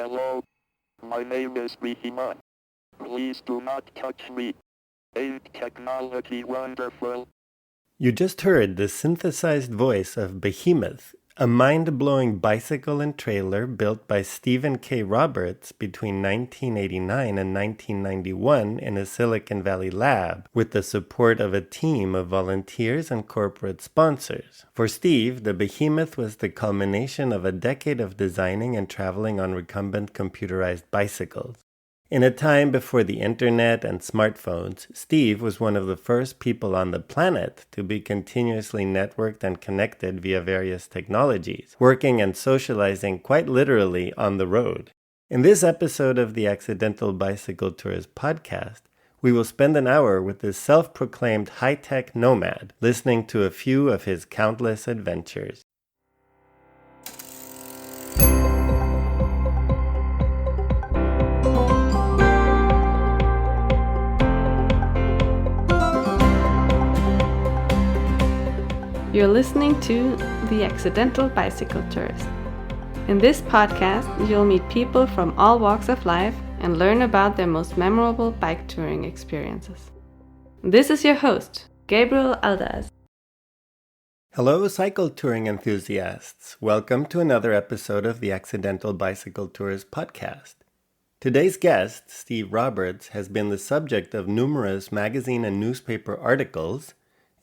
Hello. My name is BEHEMOTH. Please do not touch me. Ain't technology wonderful? You just heard the synthesized voice of BEHEMOTH, a mind-blowing bicycle and trailer built by Stephen K. Roberts between 1989 and 1991 in a Silicon Valley lab, with the support of a team of volunteers and corporate sponsors. For Steve, the BEHEMOTH was the culmination of a decade of designing and traveling on recumbent computerized bicycles. In a time before the internet and smartphones, Steve was one of the first people on the planet to be continuously networked and connected via various technologies, working and socializing quite literally on the road. In this episode of the Accidental Bicycle Tourist podcast, we will spend an hour with this self-proclaimed high-tech nomad, listening to a few of his countless adventures. You're listening to The Accidental Bicycle Tourist. In this podcast, you'll meet people from all walks of life and learn about their most memorable bike touring experiences. This is your host, Gabriel Aldaz. Hello, cycle touring enthusiasts. Welcome to another episode of the Accidental Bicycle Tourist podcast. Today's guest, Steve Roberts, has been the subject of numerous magazine and newspaper articles,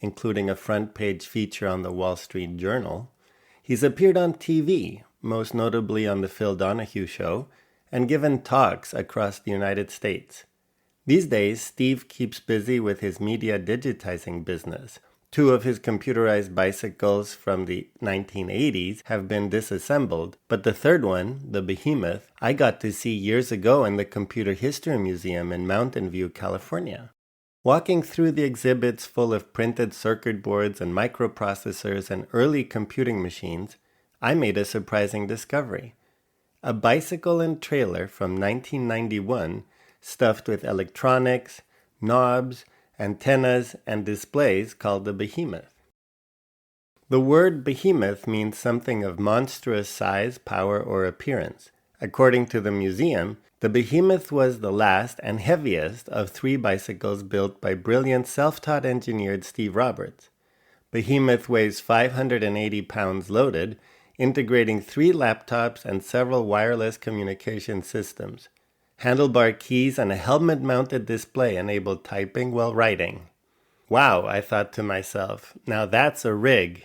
including a front-page feature on the Wall Street Journal. He's appeared on TV, most notably on the Phil Donahue Show, and given talks across the United States. These days, Steve keeps busy with his media digitizing business. Two of his computerized bicycles from the 1980s have been disassembled, but the third one, the BEHEMOTH, I got to see years ago in the Computer History Museum in Mountain View, California. Walking through the exhibits full of printed circuit boards and microprocessors and early computing machines, I made a surprising discovery. A bicycle and trailer from 1991 stuffed with electronics, knobs, antennas, and displays called the BEHEMOTH. The word behemoth means something of monstrous size, power, or appearance. According to the museum, the BEHEMOTH was the last and heaviest of three bicycles built by brilliant self-taught engineer Steve Roberts. BEHEMOTH weighs 580 pounds loaded, integrating 3 laptops and several wireless communication systems. Handlebar keys and a helmet-mounted display enabled typing while riding. Wow, I thought to myself, now that's a rig.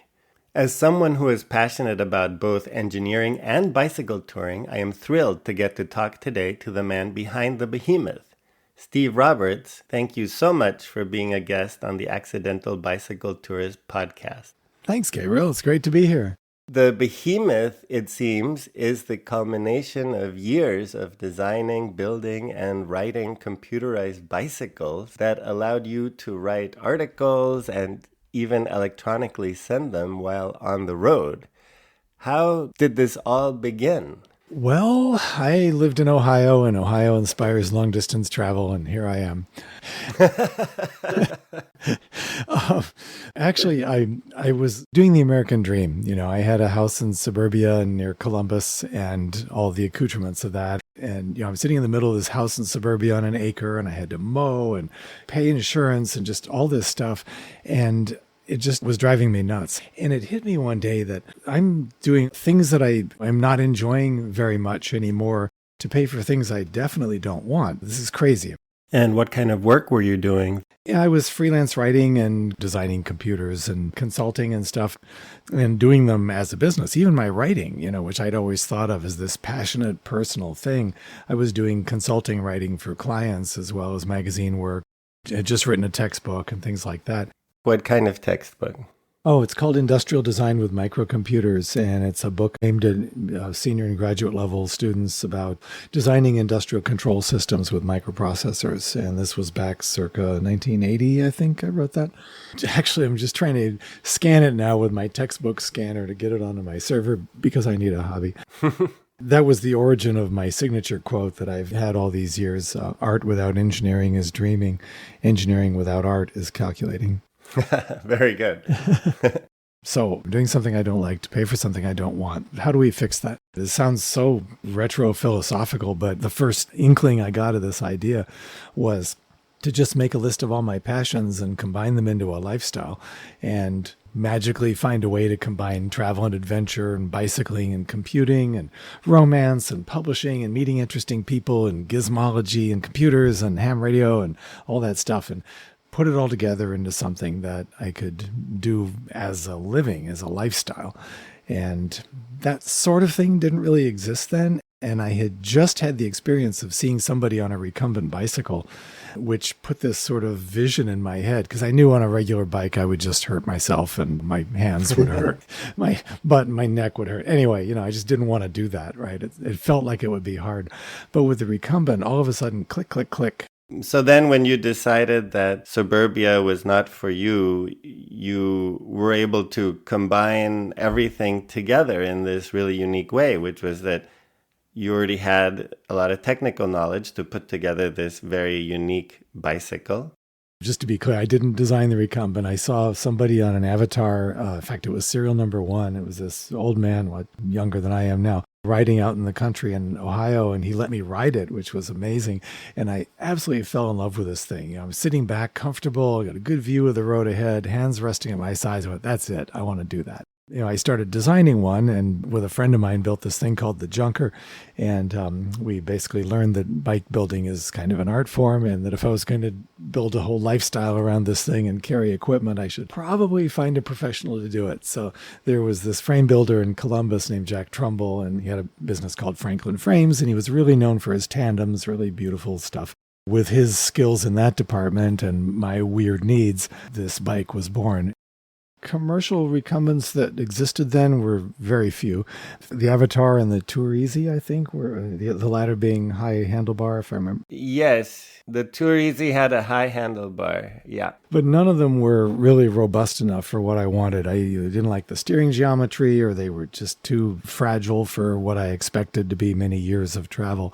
As someone who is passionate about both engineering and bicycle touring, I am thrilled to get to talk today to the man behind the BEHEMOTH. Steve Roberts, thank you so much for being a guest on the Accidental Bicycle Tourist podcast. Thanks, Gabriel. It's great to be here. The BEHEMOTH, it seems, is the culmination of years of designing, building, and writing computerized bicycles that allowed you to write articles and even electronically send them while on the road. How did this all begin? Well, I lived in Ohio, and Ohio inspires long-distance travel, and here I am. Actually, I was doing the American dream. You know, I had a house in suburbia near Columbus and all the accoutrements of that. And, I'm sitting in the middle of this house in suburbia on an acre, and I had to mow and pay insurance and just all this stuff. And it just was driving me nuts. And it hit me one day that I'm doing things that I'm not enjoying very much anymore to pay for things I definitely don't want. This is crazy. And what kind of work were you doing? Yeah, I was freelance writing and designing computers and consulting and stuff and doing them as a business. Even my writing, which I'd always thought of as this passionate personal thing. I was doing consulting writing for clients as well as magazine work. I had just written a textbook and things like that. What kind of textbook? Oh, it's called Industrial Design with Microcomputers, and it's a book aimed at senior and graduate level students about designing industrial control systems with microprocessors. And this was back circa 1980, I think I wrote that. Actually, I'm just trying to scan it now with my textbook scanner to get it onto my server because I need a hobby. That was the origin of my signature quote that I've had all these years. Art without engineering is dreaming. Engineering without art is calculating. Very good. So I'm doing something I don't like to pay for something I don't want. How do we fix that? It sounds so retro-philosophical, but the first inkling I got of this idea was to just make a list of all my passions and combine them into a lifestyle and magically find a way to combine travel and adventure and bicycling and computing and romance and publishing and meeting interesting people and gizmology and computers and ham radio and all that stuff, and put it all together into something that I could do as a living, as a lifestyle. And that sort of thing didn't really exist then. And I had just had the experience of seeing somebody on a recumbent bicycle, which put this sort of vision in my head, because I knew on a regular bike I would just hurt myself and my hands would hurt, my butt and my neck would hurt. Anyway, I just didn't want to do that, right? It felt like it would be hard. But with the recumbent, all of a sudden, click, click, click. So then when you decided that suburbia was not for you, you were able to combine everything together in this really unique way, which was that you already had a lot of technical knowledge to put together this very unique bicycle. Just to be clear, I didn't design the recumbent. I saw somebody on an avatar. In fact, it was serial number 1. It was this old man, younger than I am now, riding out in the country in Ohio, and he let me ride it, which was amazing. And I absolutely fell in love with this thing. I'm sitting back, comfortable, I got a good view of the road ahead, hands resting at my sides. I went, that's it. I want to do that. I started designing one, and with a friend of mine built this thing called the Junker. And we basically learned that bike building is kind of an art form, and that if I was going to build a whole lifestyle around this thing and carry equipment, I should probably find a professional to do it. So there was this frame builder in Columbus named Jack Trumbull, and he had a business called Franklin Frames, and he was really known for his tandems, really beautiful stuff. With his skills in that department and my weird needs, this bike was born. Commercial recumbents that existed then were very few. The Avatar and the Tour Easy, I think, were the latter being high handlebar, if I remember. Yes, the Tour Easy had a high handlebar, yeah. But none of them were really robust enough for what I wanted. I didn't like the steering geometry, or they were just too fragile for what I expected to be many years of travel.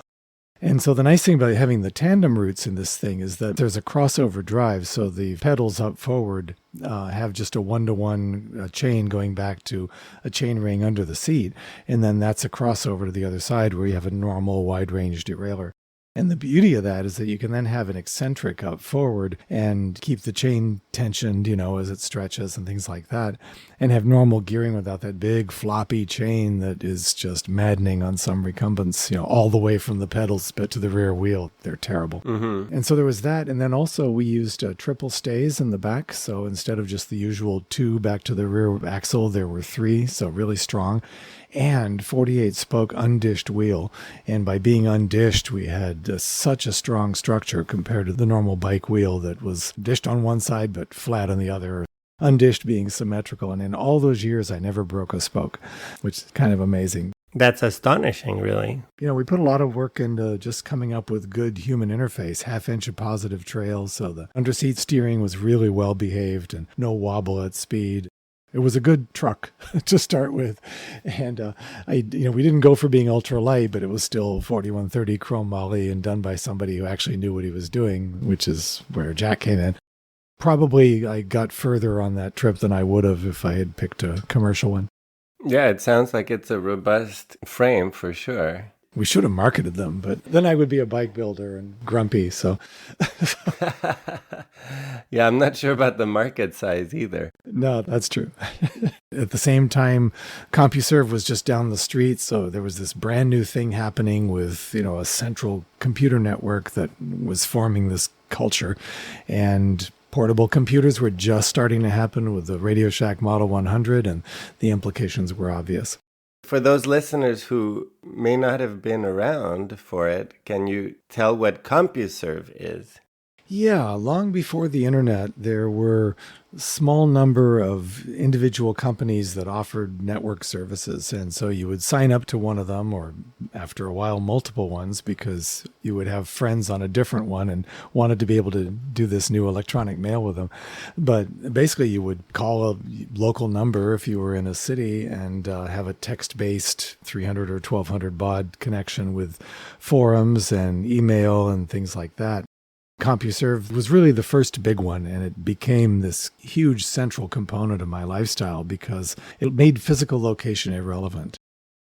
And so the nice thing about having the tandem roots in this thing is that there's a crossover drive. So the pedals up forward have just a 1-to-1 chain going back to a chain ring under the seat. And then that's a crossover to the other side where you have a normal wide range derailleur. And the beauty of that is that you can then have an eccentric up forward and keep the chain tensioned, as it stretches and things like that, and have normal gearing without that big floppy chain that is just maddening on some recumbents, all the way from the pedals to the rear wheel. They're terrible. Mm-hmm. And so there was that. And then also we used triple stays in the back. So instead of just the usual 2 back to the rear axle, there were 3. So really strong. And 48 spoke undished wheel. And by being undished, we had such a strong structure compared to the normal bike wheel that was dished on one side but flat on the other. Undished being symmetrical. And in all those years, I never broke a spoke, which is kind of amazing. That's astonishing, really. We put a lot of work into just coming up with good human interface, 1/2 inch of positive trails. So the underseat steering was really well behaved and no wobble at speed. It was a good truck to start with. And we didn't go for being ultra light, but it was still 4130 chrome moly and done by somebody who actually knew what he was doing, which is where Jack came in. Probably I got further on that trip than I would have if I had picked a commercial one. Yeah, it sounds like it's a robust frame for sure. We should have marketed them, but then I would be a bike builder and grumpy, so. Yeah, I'm not sure about the market size either. No, that's true. At the same time, CompuServe was just down the street, so there was this brand new thing happening with, a central computer network that was forming this culture. And portable computers were just starting to happen with the Radio Shack Model 100, and the implications were obvious. For those listeners who may not have been around for it, can you tell what CompuServe is? Yeah, long before the internet, there were a small number of individual companies that offered network services. And so you would sign up to one of them, or after a while, multiple ones, because you would have friends on a different one and wanted to be able to do this new electronic mail with them. But basically, you would call a local number if you were in a city and have a text-based 300 or 1200 baud connection with forums and email and things like that. CompuServe was really the first big one, and it became this huge central component of my lifestyle because it made physical location irrelevant.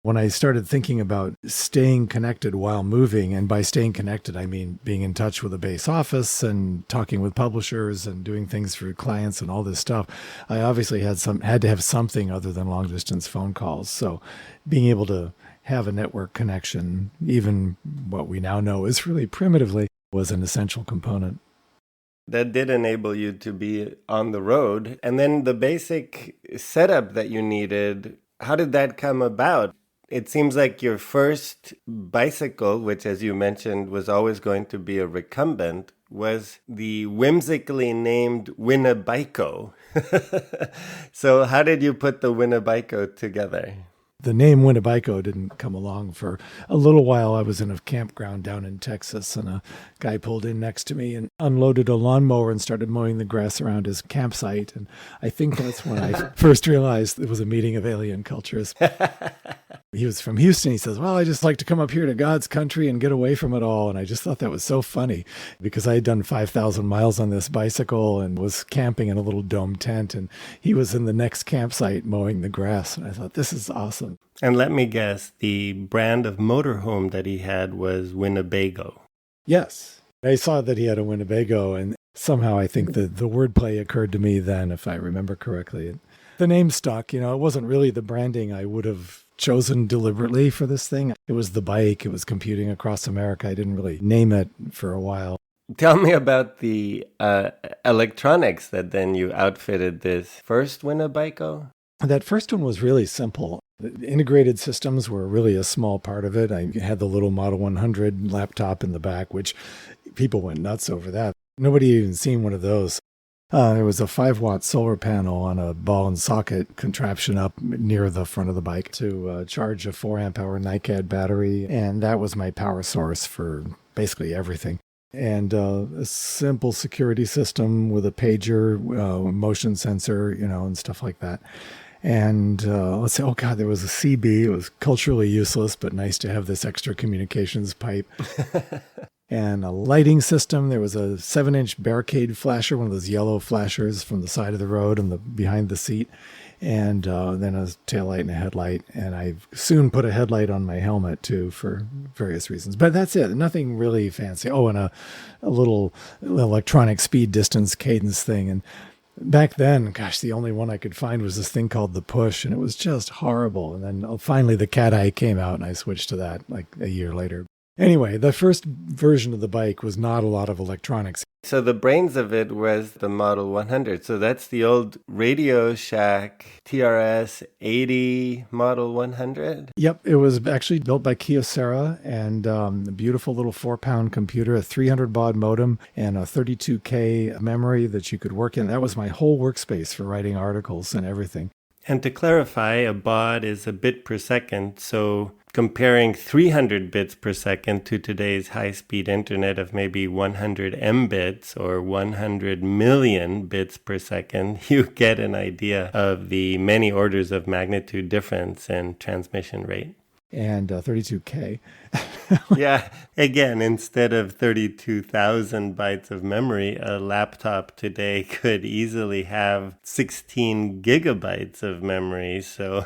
When I started thinking about staying connected while moving, and by staying connected, I mean being in touch with a base office and talking with publishers and doing things for clients and all this stuff, I obviously had to have something other than long distance phone calls. So being able to have a network connection, even what we now know is really primitively, was an essential component. That did enable you to be on the road. And then the basic setup that you needed, how did that come about? It seems like your first bicycle, which as you mentioned was always going to be a recumbent, was the whimsically named Winnebiko. So how did you put the Winnebiko together? The name Winnebiko didn't come along for a little while. I was in a campground down in Texas, and a guy pulled in next to me and unloaded a lawnmower and started mowing the grass around his campsite. And I think that's when I first realized it was a meeting of alien cultures. He was from Houston. He says, well, I just like to come up here to God's country and get away from it all. And I just thought that was so funny because I had done 5,000 miles on this bicycle and was camping in a little dome tent. And he was in the next campsite mowing the grass. And I thought, this is awesome. And let me guess, the brand of motorhome that he had was Winnebago. Yes. I saw that he had a Winnebago, and somehow I think that the wordplay occurred to me then, if I remember correctly. The name stuck. It wasn't really the branding I would have chosen deliberately for this thing. It was the bike. It was computing across America. I didn't really name it for a while. Tell me about the electronics that then you outfitted this first Winnebago. That first one was really simple. The integrated systems were really a small part of it. I had the little Model 100 laptop in the back, which people went nuts over that. Nobody had even seen one of those. There was a 5-watt solar panel on a ball and socket contraption up near the front of the bike to charge a 4-amp-hour NiCad battery, and that was my power source for basically everything. And a simple security system with a pager, motion sensor, and stuff like that. And let's say, oh God, there was a CB. It was culturally useless, but nice to have this extra communications pipe. And a lighting system. There was a 7-inch barricade flasher, one of those yellow flashers from the side of the road and behind the seat. And then a taillight and a headlight. And I soon put a headlight on my helmet too for various reasons. But that's it. Nothing really fancy. Oh, and a little electronic speed distance cadence thing. And back then, gosh, the only one I could find was this thing called the Push, and it was just horrible. And then finally the Cat Eye came out, and I switched to that like a year later. Anyway, the first version of the bike was not a lot of electronics. So the brains of it was the Model 100. So that's the old Radio Shack TRS 80 Model 100? Yep, it was actually built by Kyocera, and a beautiful little 4-pound computer, a 300 baud modem, and a 32K memory that you could work in. That was my whole workspace for writing articles and everything. And to clarify, a baud is a bit per second, so comparing 300 bits per second to today's high-speed internet of maybe 100 mbits or 100 million bits per second, you get an idea of the many orders of magnitude difference in transmission rate. And 32K. Yeah, again, instead of 32,000 bytes of memory, a laptop today could easily have 16 gigabytes of memory. So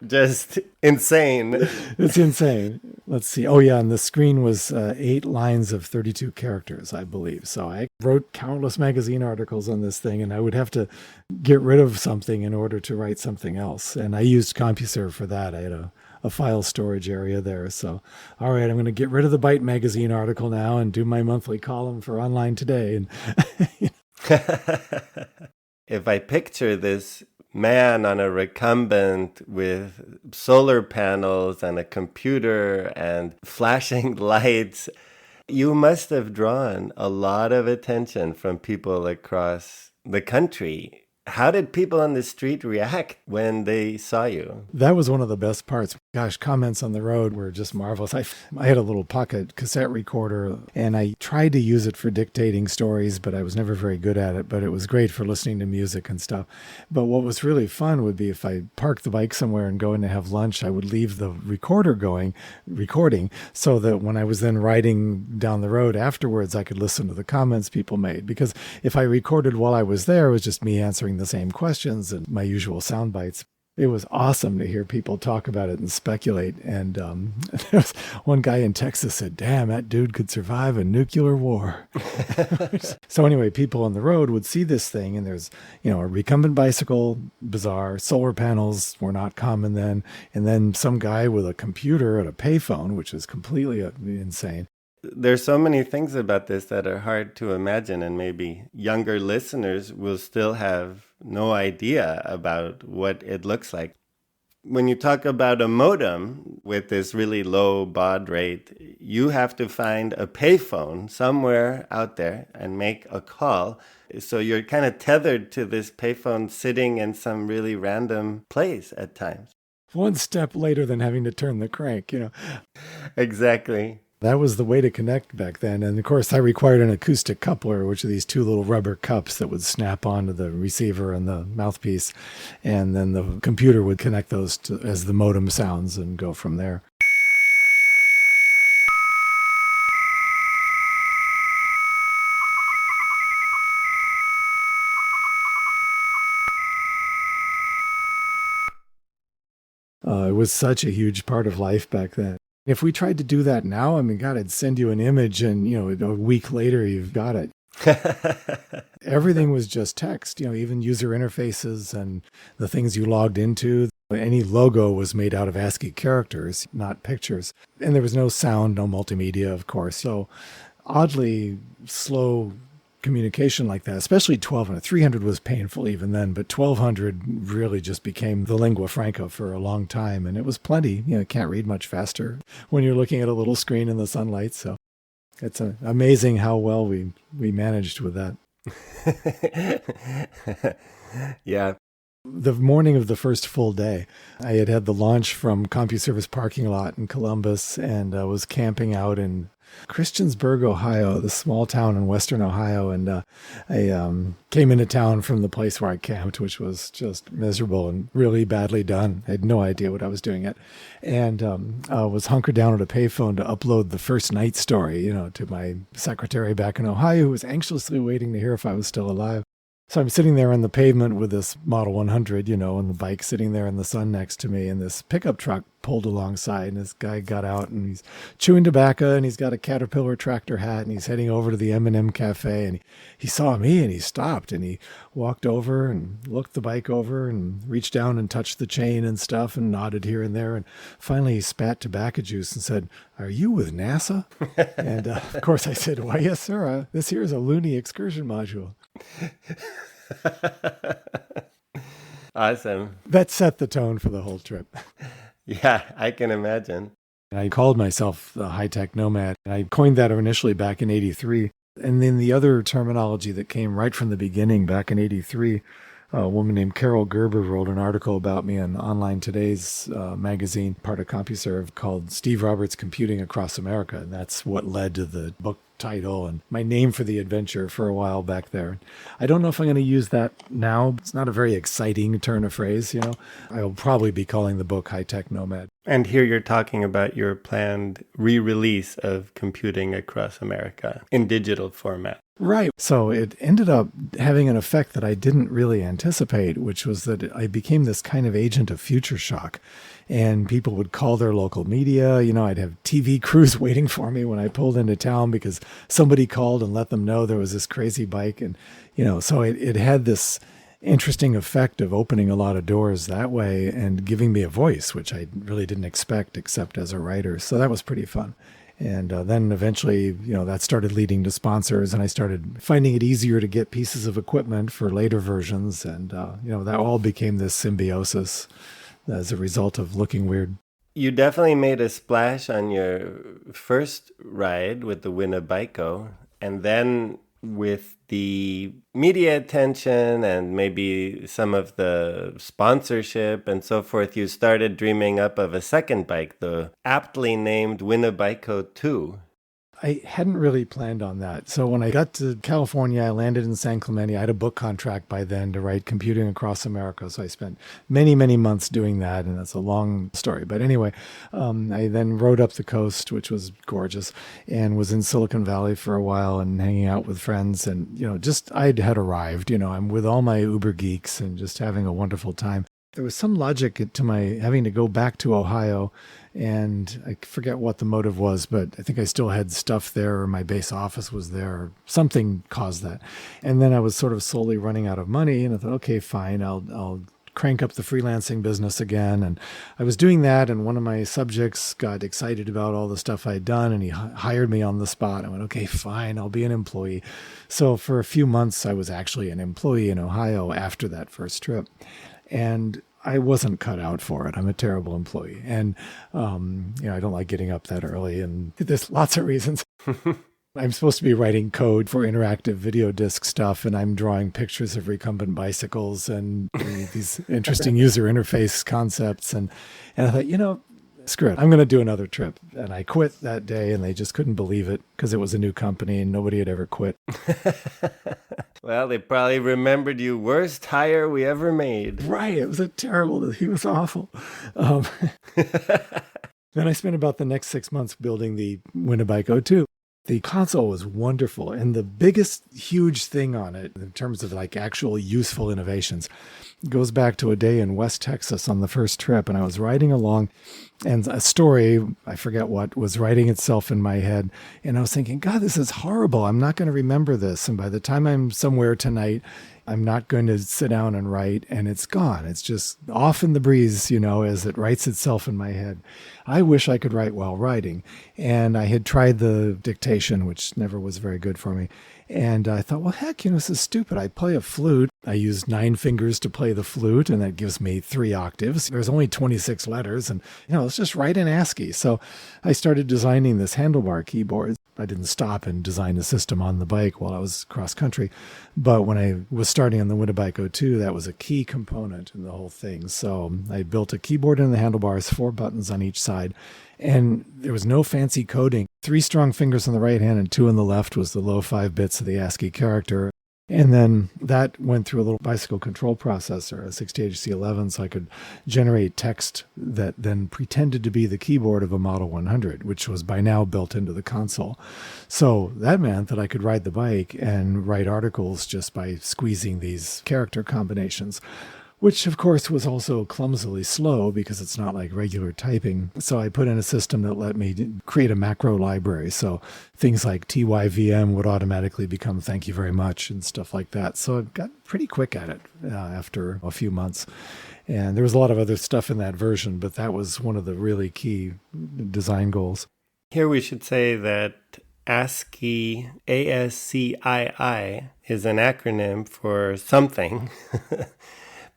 just insane. It's insane. Let's see. Oh, yeah. And the screen was 8 lines of 32 characters, I believe. So I wrote countless magazine articles on this thing, and I would have to get rid of something in order to write something else. And I used CompuServe for that. I had a file storage area there. So, all right, I'm going to get rid of the Byte magazine article now and do my monthly column for Online Today. And if I picture this man on a recumbent with solar panels and a computer and flashing lights, you must have drawn a lot of attention from people across the country. How did people on the street react when they saw you? That was one of the best parts. Gosh, comments on the road were just marvelous. I had a little pocket cassette recorder, and I tried to use it for dictating stories, but I was never very good at it. But it was great for listening to music and stuff. But what was really fun would be if I parked the bike somewhere and go in to have lunch, I would leave the recorder recording, so that when I was then riding down the road afterwards, I could listen to the comments people made. Because if I recorded while I was there, it was just me answering the same questions and my usual sound bites. It was awesome to hear people talk about it and speculate. And there was one guy in Texas said, "Damn, that dude could survive a nuclear war." So anyway, people on the road would see this thing, and there's, a recumbent bicycle, bizarre. Solar panels were not common then. And then some guy with a computer at a payphone, which is completely insane. There's so many things about this that are hard to imagine, and maybe younger listeners will still have no idea about what it looks like. When you talk about a modem with this really low baud rate, you have to find a payphone somewhere out there and make a call. So you're kind of tethered to this payphone sitting in some really random place at times. One step later than having to turn the crank, Exactly. That was the way to connect back then. And of course, I required an acoustic coupler, which are these two little rubber cups that would snap onto the receiver and the mouthpiece. And then the computer would connect those as the modem sounds and go from there. It was such a huge part of life back then. If we tried to do that now, God, I'd send you an image and, a week later you've got it. Everything was just text, even user interfaces and the things you logged into. Any logo was made out of ASCII characters, not pictures. And there was no sound, no multimedia, of course. So oddly slow communication like that, especially 1200. 300 was painful even then, but 1200 really just became the lingua franca for a long time. And it was plenty. Can't read much faster when you're looking at a little screen in the sunlight. So it's amazing how well we managed with that. Yeah. The morning of the first full day, I had the launch from CompuServe's parking lot in Columbus, and was camping out in Christiansburg, Ohio, the small town in western Ohio. And I came into town from the place where I camped, which was just miserable and really badly done. I had no idea what I was doing yet. And was hunkered down at a payphone to upload the first night story, to my secretary back in Ohio, who was anxiously waiting to hear if I was still alive. So I'm sitting there on the pavement with this Model 100, and the bike sitting there in the sun next to me, and this pickup truck pulled alongside, and this guy got out, and he's chewing tobacco, and he's got a Caterpillar tractor hat, and he's heading over to the M&M Cafe, and he saw me, and he stopped, and he walked over and looked the bike over and reached down and touched the chain and stuff and nodded here and there, and finally he spat tobacco juice and said, "Are you with NASA?" And of course I said, "Why, yes, sir. This here is a loony excursion module." Awesome. That set the tone for the whole trip. Yeah, I can imagine. I called myself the high-tech nomad. I coined that initially back in 83. And then the other terminology that came right from the beginning back in 83, a woman named Carol Gerber wrote an article about me in Online Today's magazine, part of CompuServe, called Steve Roberts Computing Across America. And that's what led to the book title and my name for the adventure for a while back there. I don't know if I'm going to use that now. It's not a very exciting turn of phrase, I'll probably be calling the book High Tech Nomad. And here you're talking about your planned re-release of Computing Across America in digital format. Right. So it ended up having an effect that I didn't really anticipate, which was that I became this kind of agent of future shock. And people would call their local media. I'd have TV crews waiting for me when I pulled into town because somebody called and let them know there was this crazy bike. And, so it had this interesting effect of opening a lot of doors that way and giving me a voice, which I really didn't expect except as a writer. So that was pretty fun. And then eventually, that started leading to sponsors, and I started finding it easier to get pieces of equipment for later versions. And, that all became this symbiosis as a result of looking weird. You definitely made a splash on your first ride with the Winnebiko, and then with the media attention and maybe some of the sponsorship and so forth, you started dreaming up of a second bike, the aptly named Winnebiko II. I hadn't really planned on that. So when I got to California, I landed in San Clemente. I had a book contract by then to write Computing Across America. So I spent many, many months doing that. And that's a long story. But anyway, I then rode up the coast, which was gorgeous, and was in Silicon Valley for a while and hanging out with friends. And, just I had arrived, I'm with all my Uber geeks and just having a wonderful time. There was some logic to my having to go back to Ohio, and I forget what the motive was, but I think I still had stuff there, or my base office was there, or something caused that. And then I was sort of slowly running out of money, and I thought, okay, fine, I'll crank up the freelancing business again. And I was doing that, and one of my subjects got excited about all the stuff I'd done, and he hired me on the spot. I went, okay, fine, I'll be an employee. So for a few months, I was actually an employee in Ohio after that first trip. And I wasn't cut out for it. I'm a terrible employee. And, I don't like getting up that early. And there's lots of reasons. I'm supposed to be writing code for interactive video disc stuff, and I'm drawing pictures of recumbent bicycles and these interesting user interface concepts. And I thought, screw it, I'm going to do another trip. And I quit that day, and they just couldn't believe it because it was a new company and nobody had ever quit. Well, they probably remembered you, worst hire we ever made. Right. It was he was awful. Then I spent about the next 6 months building the Winnebiko II. The console was wonderful, and the biggest huge thing on it in terms of actual useful innovations goes back to a day in West Texas on the first trip, and I was riding along, and a story, I forget what, was writing itself in my head, and I was thinking, God, this is horrible. I'm not going to remember this, and by the time I'm somewhere tonight, I'm not going to sit down and write, and it's gone. It's just off in the breeze, as it writes itself in my head. I wish I could write while writing. And I had tried the dictation, which never was very good for me. And I thought, well, heck, this is stupid. I play a flute. I use 9 fingers to play the flute, and that gives me 3 octaves. There's only 26 letters, and, let's just write in ASCII. So I started designing this handlebar keyboard. I didn't stop and design a system on the bike while I was cross country. But when I was starting on the Winnebiko II, that was a key component in the whole thing. So I built a keyboard in the handlebars, 4 buttons on each side. And there was no fancy coding. 3 strong fingers on the right hand and 2 on the left was the low 5 bits of the ASCII character. And then that went through a little bicycle control processor, a 60HC11, so I could generate text that then pretended to be the keyboard of a Model 100, which was by now built into the console. So that meant that I could ride the bike and write articles just by squeezing these character combinations, which of course was also clumsily slow because it's not like regular typing. So I put in a system that let me create a macro library. So things like TYVM would automatically become thank you very much and stuff like that. So I got pretty quick at it after a few months. And there was a lot of other stuff in that version, but that was one of the really key design goals. Here we should say that ASCII, ASCII, is an acronym for something.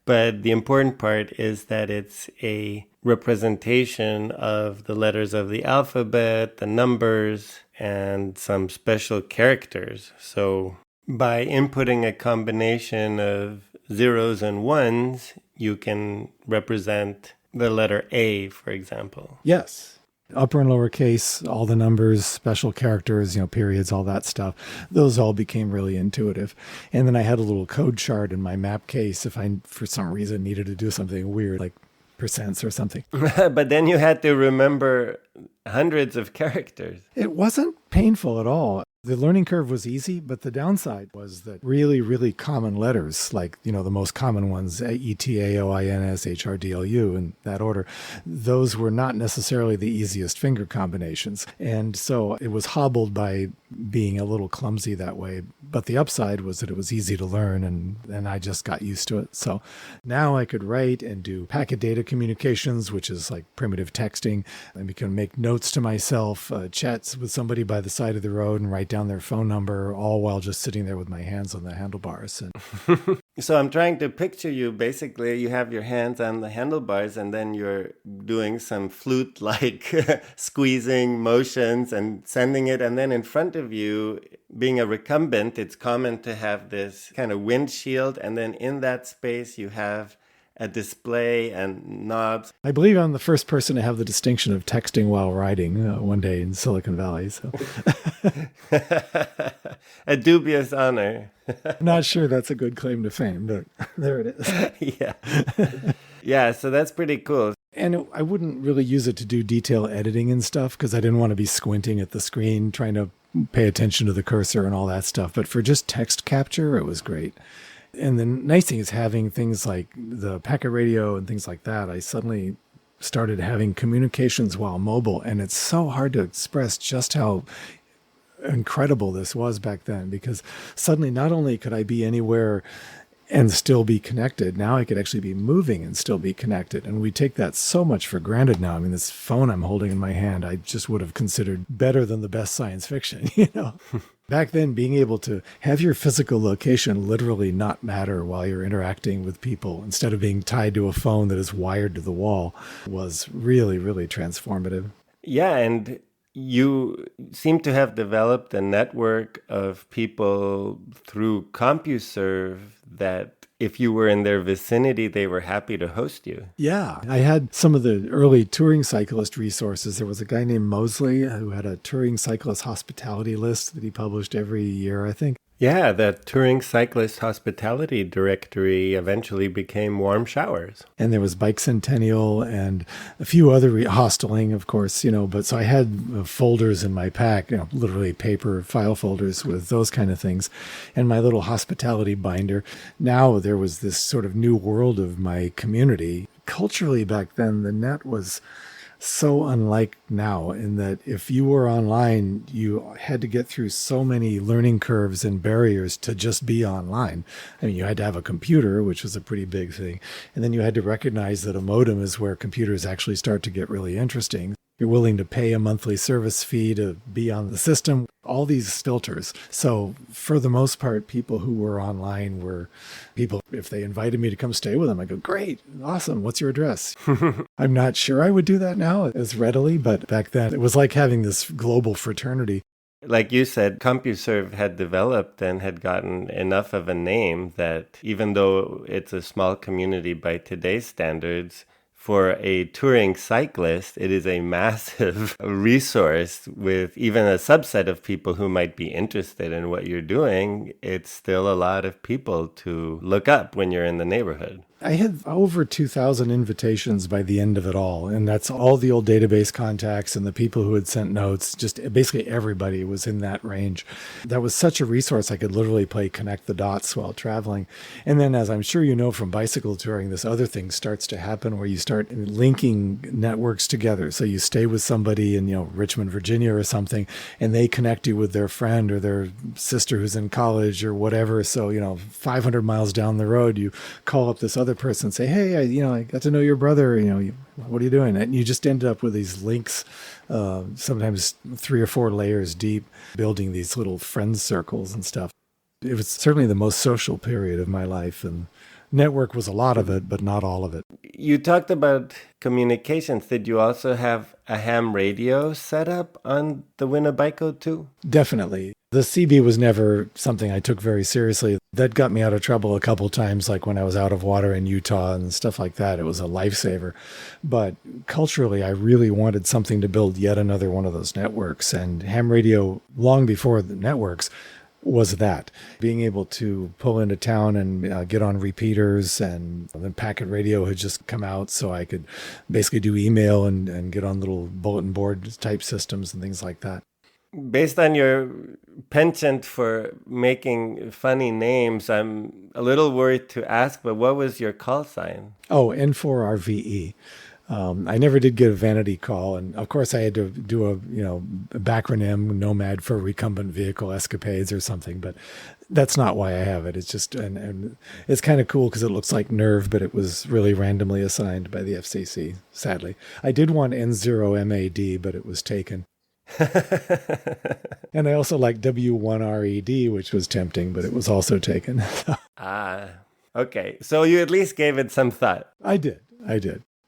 But the important part is that it's a representation of the letters of the alphabet, the numbers, and some special characters. So by inputting a combination of zeros and ones, you can represent the letter A, for example. Yes. Upper and lower case, all the numbers, special characters, periods, all that stuff. Those all became really intuitive. And then I had a little code chart in my map case if I, for some reason, needed to do something weird, like percents or something. But then you had to remember hundreds of characters. It wasn't painful at all. The learning curve was easy, but the downside was that really, really common letters, like, the most common ones, ETAOINSHRDLU in that order, those were not necessarily the easiest finger combinations. And so it was hobbled by being a little clumsy that way. But the upside was that it was easy to learn, and I just got used to it. So now I could write and do packet data communications, which is like primitive texting. I can make notes to myself, chats with somebody by the side of the road and write down their phone number, all while just sitting there with my hands on the handlebars. And So I'm trying to picture you. Basically, you have your hands on the handlebars and then you're doing some flute-like squeezing motions and sending it. And then in front of you, being a recumbent, it's common to have this kind of windshield. And then in that space, you have a display and knobs. I believe I'm the first person to have the distinction of texting while riding one day in Silicon Valley. So A dubious honor. I'm not sure that's a good claim to fame, but there it is. Yeah. Yeah, so that's pretty cool. And I wouldn't really use it to do detail editing and stuff because I didn't want to be squinting at the screen, trying to pay attention to the cursor and all that stuff. But for just text capture, it was great. And the nice thing is having things like the packet radio and things like that, I suddenly started having communications while mobile. And it's so hard to express just how incredible this was back then, because suddenly not only could I be anywhere and still be connected, now I could actually be moving and still be connected. And we take that so much for granted now. I mean, this phone I'm holding in my hand, I just would have considered better than the best science fiction, you know? Back then, being able to have your physical location literally not matter while you're interacting with people instead of being tied to a phone that is wired to the wall was really, really transformative. Yeah, and you seem to have developed a network of people through CompuServe that if you were in their vicinity, they were happy to host you. Yeah, I had some of the early touring cyclist resources. There was a guy named Mosley who had a touring cyclist hospitality list that he published every year, I think. Yeah, the Touring Cyclist Hospitality Directory eventually became Warm Showers. And there was Bike Centennial and a few other hosteling, of course, you know, but so I had folders in my pack, you know, literally paper file folders with those kind of things, and my little hospitality binder. Now there was this sort of new world of my community. Culturally back then, the net was so unlike now in that if you were online, you had to get through so many learning curves and barriers to just be online. I mean, you had to have a computer, which was a pretty big thing. And then you had to recognize that a modem is where computers actually start to get really interesting. You're willing to pay a monthly service fee to be on the system, all these filters. So for the most part, people who were online were people, if they invited me to come stay with them, I go, great, awesome, what's your address? I'm not sure I would do that now as readily, but back then it was like having this global fraternity. Like you said, CompuServe had developed and had gotten enough of a name that even though it's a small community by today's standards, for a touring cyclist, it is a massive resource with even a subset of people who might be interested in what you're doing. It's still a lot of people to look up when you're in the neighborhood. I had over 2,000 invitations by the end of it all. And that's all the old database contacts and the people who had sent notes. Just basically everybody was in that range. That was such a resource. I could literally play connect the dots while traveling. And then, as I'm sure you know from bicycle touring, this other thing starts to happen where you start linking networks together. So you stay with somebody in, Richmond, Virginia or something, and they connect you with their friend or their sister who's in college or whatever. So, 500 miles down the road, you call up this other person and say, hey, I got to know your brother, what are you doing? And you just ended up with these links, sometimes 3 or 4 layers deep, building these little friend circles and stuff. It was certainly the most social period of my life, and network was a lot of it, but not all of it. You talked about communications. Did you also have a ham radio set up on the Winnebiko II? Definitely. The CB was never something I took very seriously. That got me out of trouble a couple times, like when I was out of water in Utah and stuff like that. It was a lifesaver. But culturally, I really wanted something to build yet another one of those networks. And ham radio, long before the networks, was that. Being able to pull into town and get on repeaters, and then packet radio had just come out, so I could basically do email and get on little bulletin board type systems and things like that. Based on your penchant for making funny names, I'm a little worried to ask, but what was your call sign? Oh, N4RVE. I never did get a vanity call, and of course I had to do a backronym, Nomad, for recumbent vehicle escapades or something, but that's not why I have it. It's just, and it's kind of cool because it looks like Nerve, but it was really randomly assigned by the FCC, sadly. I did want N0MAD, but it was taken. And I also like W1RED, which was tempting, but it was also taken. Okay. So you at least gave it some thought. I did.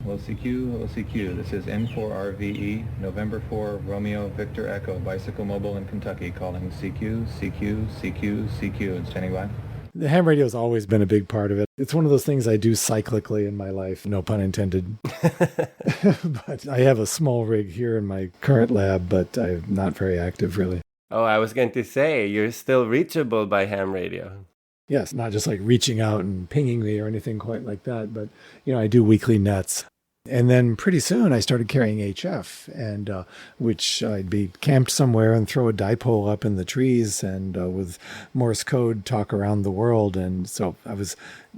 OCQ. This is N4RVE, November 4, Romeo, Victor Echo, Bicycle Mobile in Kentucky, calling CQ and standing by. The ham radio has always been a big part of it. It's one of those things I do cyclically in my life, no pun intended. But I have a small rig here in my current lab, but I'm not very active, really. Oh, I was going to say, you're still reachable by ham radio. Yes, not just like reaching out and pinging me or anything quite like that, but, I do weekly nets. And then pretty soon I started carrying HF, and which I'd be camped somewhere and throw a dipole up in the trees and with Morse code talk around the world. And so I was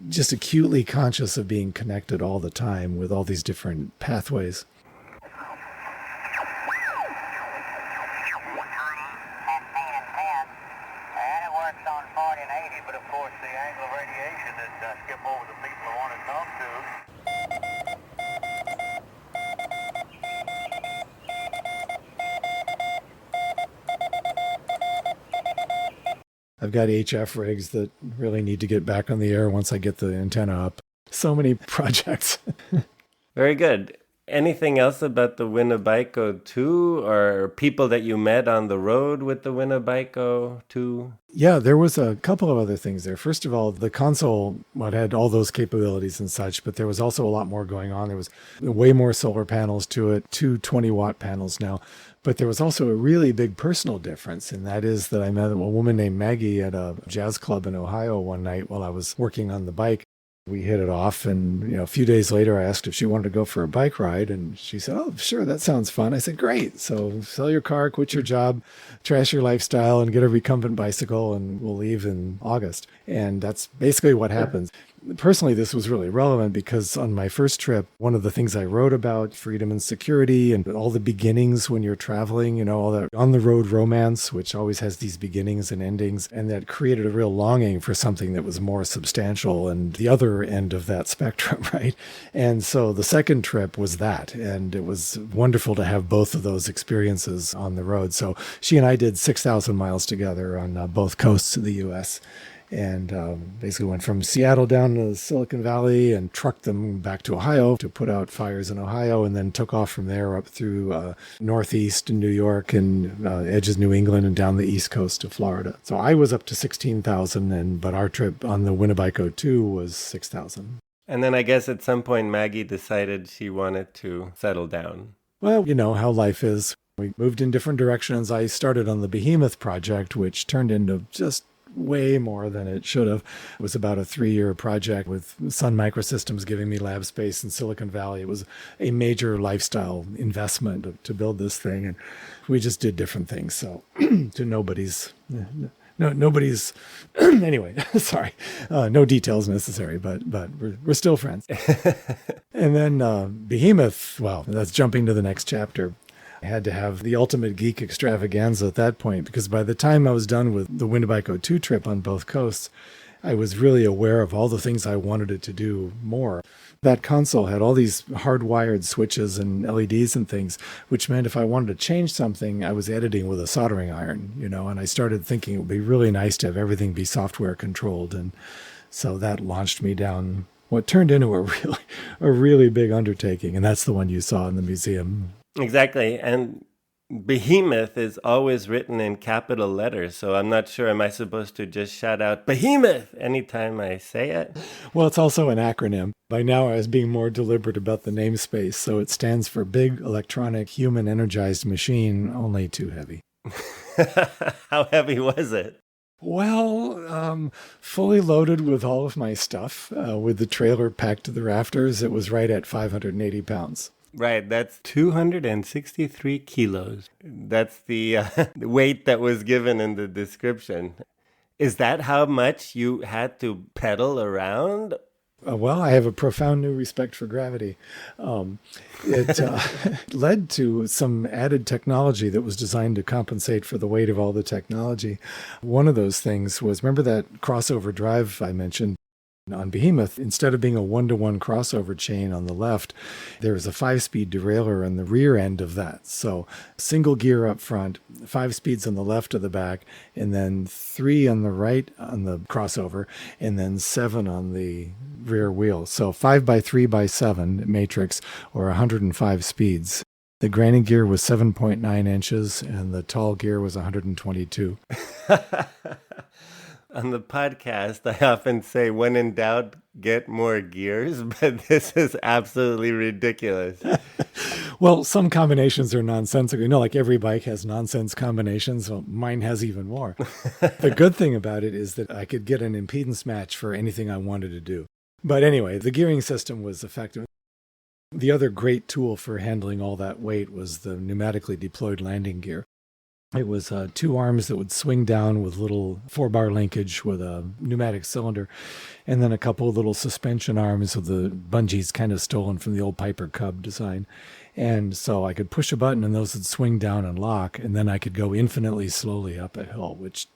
just acutely conscious of being connected all the time with all these different pathways. I've got HF rigs that really need to get back on the air once I get the antenna up. So many projects. Very good. Anything else about the Winnebiko II or people that you met on the road with the Winnebiko II? Yeah, there was a couple of other things there. First of all, the console had all those capabilities and such, but there was also a lot more going on. There was way more solar panels to it, 2 20-watt panels now. But there was also a really big personal difference, and that is that I met a woman named Maggie at a jazz club in Ohio one night while I was working on the bike. We hit it off, and a few days later I asked if she wanted to go for a bike ride, and she said, "Oh, sure, that sounds fun." I said, "Great, so sell your car, quit your job, trash your lifestyle, and get a recumbent bicycle, and we'll leave in August." And that's basically what happens. Personally, this was really relevant because on my first trip, one of the things I wrote about, freedom and security and all the beginnings when you're traveling, all that on-the-road romance, which always has these beginnings and endings, and that created a real longing for something that was more substantial and the other end of that spectrum, right? And so the second trip was that, and it was wonderful to have both of those experiences on the road. So she and I did 6,000 miles together on both coasts of the U.S., and basically went from Seattle down to Silicon Valley and trucked them back to Ohio to put out fires in Ohio, and then took off from there up through Northeast New York and edges New England and down the East Coast to Florida. So I was up to 16,000, but our trip on the Winnebiko II was 6,000. And then I guess at some point Maggie decided she wanted to settle down. Well, you know how life is. We moved in different directions. I started on the BEHEMOTH project, which turned into just way more than it should have. It was about a 3-year project with Sun Microsystems giving me lab space in Silicon Valley. It was a major lifestyle investment to build this thing, and we just did different things. So to nobody's anyway, sorry, no details necessary, but we're still friends. And then BEHEMOTH, well, that's jumping to the next chapter. I had to have the ultimate geek extravaganza at that point, because by the time I was done with the Winnebiko II trip on both coasts, I was really aware of all the things I wanted it to do more. That console had all these hardwired switches and LEDs and things, which meant if I wanted to change something, I was editing with a soldering iron, and I started thinking it would be really nice to have everything be software controlled. And so that launched me down what turned into a really big undertaking. And that's the one you saw in the museum. Exactly. And BEHEMOTH is always written in capital letters, so I'm not sure, am I supposed to just shout out BEHEMOTH anytime I say it? Well, it's also an acronym. By now I was being more deliberate about the namespace, so it stands for Big Electronic Human Energized Machine, only too heavy. How heavy was it? Well, fully loaded with all of my stuff, with the trailer packed to the rafters, it was right at 580 pounds. Right, that's 263 kilos. That's the weight that was given in the description. Is that how much you had to pedal around? Well, I have a profound new respect for gravity. It led to some added technology that was designed to compensate for the weight of all the technology. One of those things was, remember that crossover drive I mentioned? On BEHEMOTH, instead of being a 1-to-1 crossover chain on the left, there was a 5-speed derailleur on the rear end of that. So single gear up front, 5 speeds on the left of the back, and then 3 on the right on the crossover, and then 7 on the rear wheel. So 5x3x7 matrix, or 105 speeds. The grinding gear was 7.9 inches, and the tall gear was 122. On the podcast, I often say, when in doubt, get more gears, but this is absolutely ridiculous. Well, some combinations are nonsensical. You know, like every bike has nonsense combinations. Well, mine has even more. The good thing about it is that I could get an impedance match for anything I wanted to do. But anyway, the gearing system was effective. The other great tool for handling all that weight was the pneumatically deployed landing gear. It was 2 arms that would swing down with little 4-bar linkage with a pneumatic cylinder, and then a couple of little suspension arms with the bungees kind of stolen from the old Piper Cub design. And so I could push a button and those would swing down and lock, and then I could go infinitely slowly up a hill, which,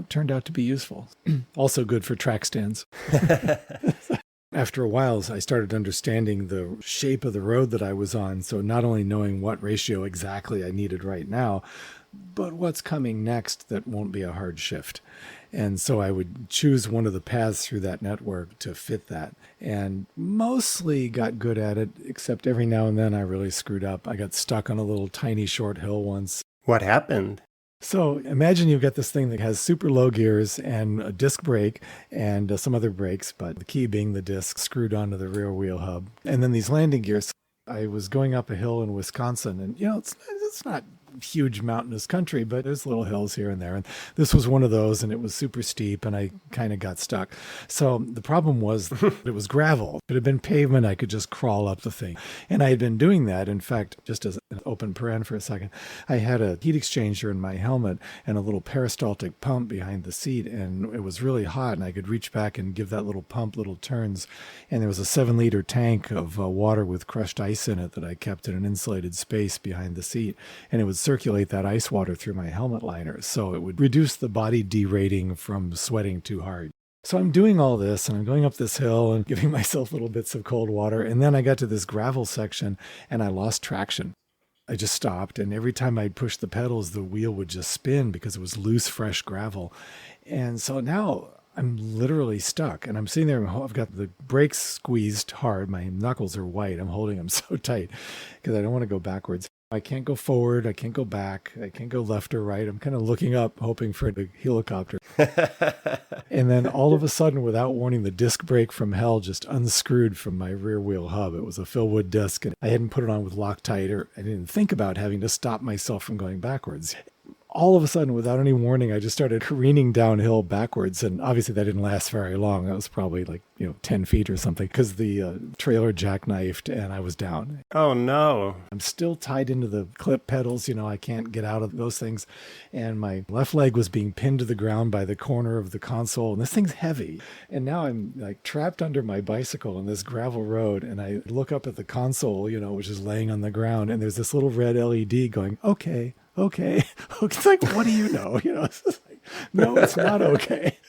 turned out to be useful. Also good for track stands. After a while, I started understanding the shape of the road that I was on, so not only knowing what ratio exactly I needed right now, but what's coming next that won't be a hard shift. And so I would choose one of the paths through that network to fit that, and mostly got good at it, except every now and then I really screwed up. I got stuck on a little tiny short hill once. What happened? So imagine you've got this thing that has super low gears and a disc brake and some other brakes, but the key being the disc screwed onto the rear wheel hub. And then these landing gears. I was going up a hill in Wisconsin, and it's not huge mountainous country, but there's little hills here and there. And this was one of those, and it was super steep, and I kind of got stuck. So the problem was it was gravel. If it had been pavement, I could just crawl up the thing. And I had been doing that. In fact, just as an open paren for a second, I had a heat exchanger in my helmet and a little peristaltic pump behind the seat, and it was really hot, and I could reach back and give that little pump little turns. And there was a 7-liter tank of water with crushed ice in it that I kept in an insulated space behind the seat, and it would circulate that ice water through my helmet liner, so it would reduce the body derating from sweating too hard. So I'm doing all this, and I'm going up this hill and giving myself little bits of cold water, and then I got to this gravel section, and I lost traction. I just stopped, and every time I'd push the pedals, the wheel would just spin because it was loose, fresh gravel. And so now I'm literally stuck, and I'm sitting there, I've got the brakes squeezed hard. My knuckles are white. I'm holding them so tight because I don't want to go backwards. I can't go forward. I can't go back. I can't go left or right. I'm kind of looking up, hoping for a helicopter. And then all of a sudden, without warning, the disc brake from hell just unscrewed from my rear wheel hub. It was a Philwood disc, and I hadn't put it on with Loctite, or I didn't think about having to stop myself from going backwards. All of a sudden, without any warning, I just started careening downhill backwards. And obviously that didn't last very long. That was probably 10 feet or something, because the trailer jackknifed and I was down. Oh, no. I'm still tied into the clip pedals. I can't get out of those things. And my left leg was being pinned to the ground by the corner of the console. And this thing's heavy. And now I'm trapped under my bicycle on this gravel road. And I look up at the console, which is laying on the ground. And there's this little red LED going, okay. It's like, what do you know? It's just like, no, it's not okay.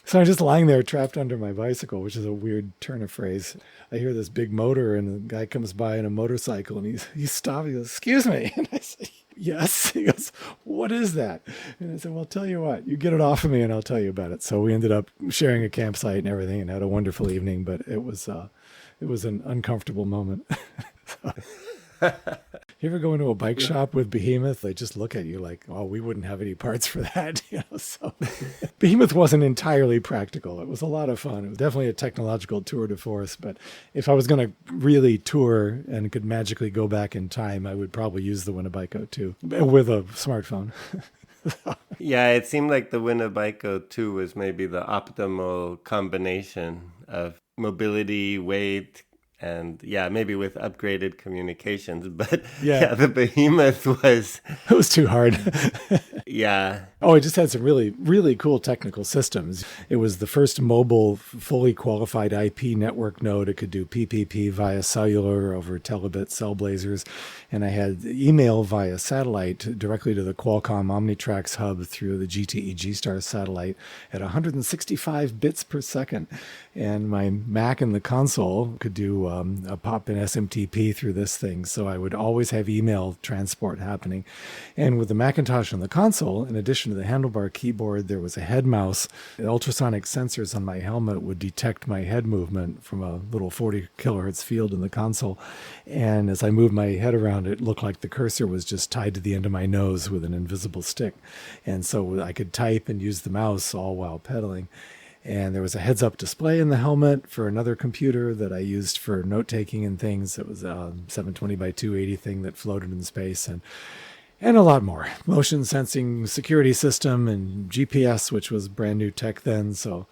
So I'm just lying there trapped under my bicycle, which is a weird turn of phrase. I hear this big motor, and a guy comes by in a motorcycle, and he's stopped. He goes, "Excuse me." And I say, "Yes." He goes, "What is that?" And I said, "Well, tell you what, you get it off of me and I'll tell you about it." So we ended up sharing a campsite and everything and had a wonderful evening, but it was an uncomfortable moment. You ever go into a bike shop with BEHEMOTH? They just look at you like, "Oh, we wouldn't have any parts for that." So BEHEMOTH wasn't entirely practical. It was a lot of fun. It was definitely a technological tour de force. But if I was going to really tour and could magically go back in time, I would probably use the Winnebiko II with a smartphone. Yeah, it seemed like the Winnebiko II was maybe the optimal combination of mobility, weight, And yeah, maybe with upgraded communications, but Yeah. the Behemoth was, It was too hard. yeah. Oh, it just had some really, really cool technical systems. It was the first mobile, fully qualified IP network node. It could do PPP via cellular over telebit cell blazers. And I had email via satellite directly to the Qualcomm Omnitrax hub through the GTE G-Star satellite at 165 bits per second. And my Mac in the console could do a pop in SMTP through this thing. So I would always have email transport happening. And with the Macintosh on the console, in addition to the handlebar keyboard, there was a head mouse. The ultrasonic sensors on my helmet would detect my head movement from a little 40 kilohertz field in the console. And as I moved my head around, it looked like the cursor was just tied to the end of my nose with an invisible stick. And so I could type and use the mouse all while pedaling. And there was a heads-up display in the helmet for another computer that I used for note-taking and things. It was a 720 by 280 thing that floated in space, and a lot more. Motion sensing security system and GPS, which was brand new tech then. So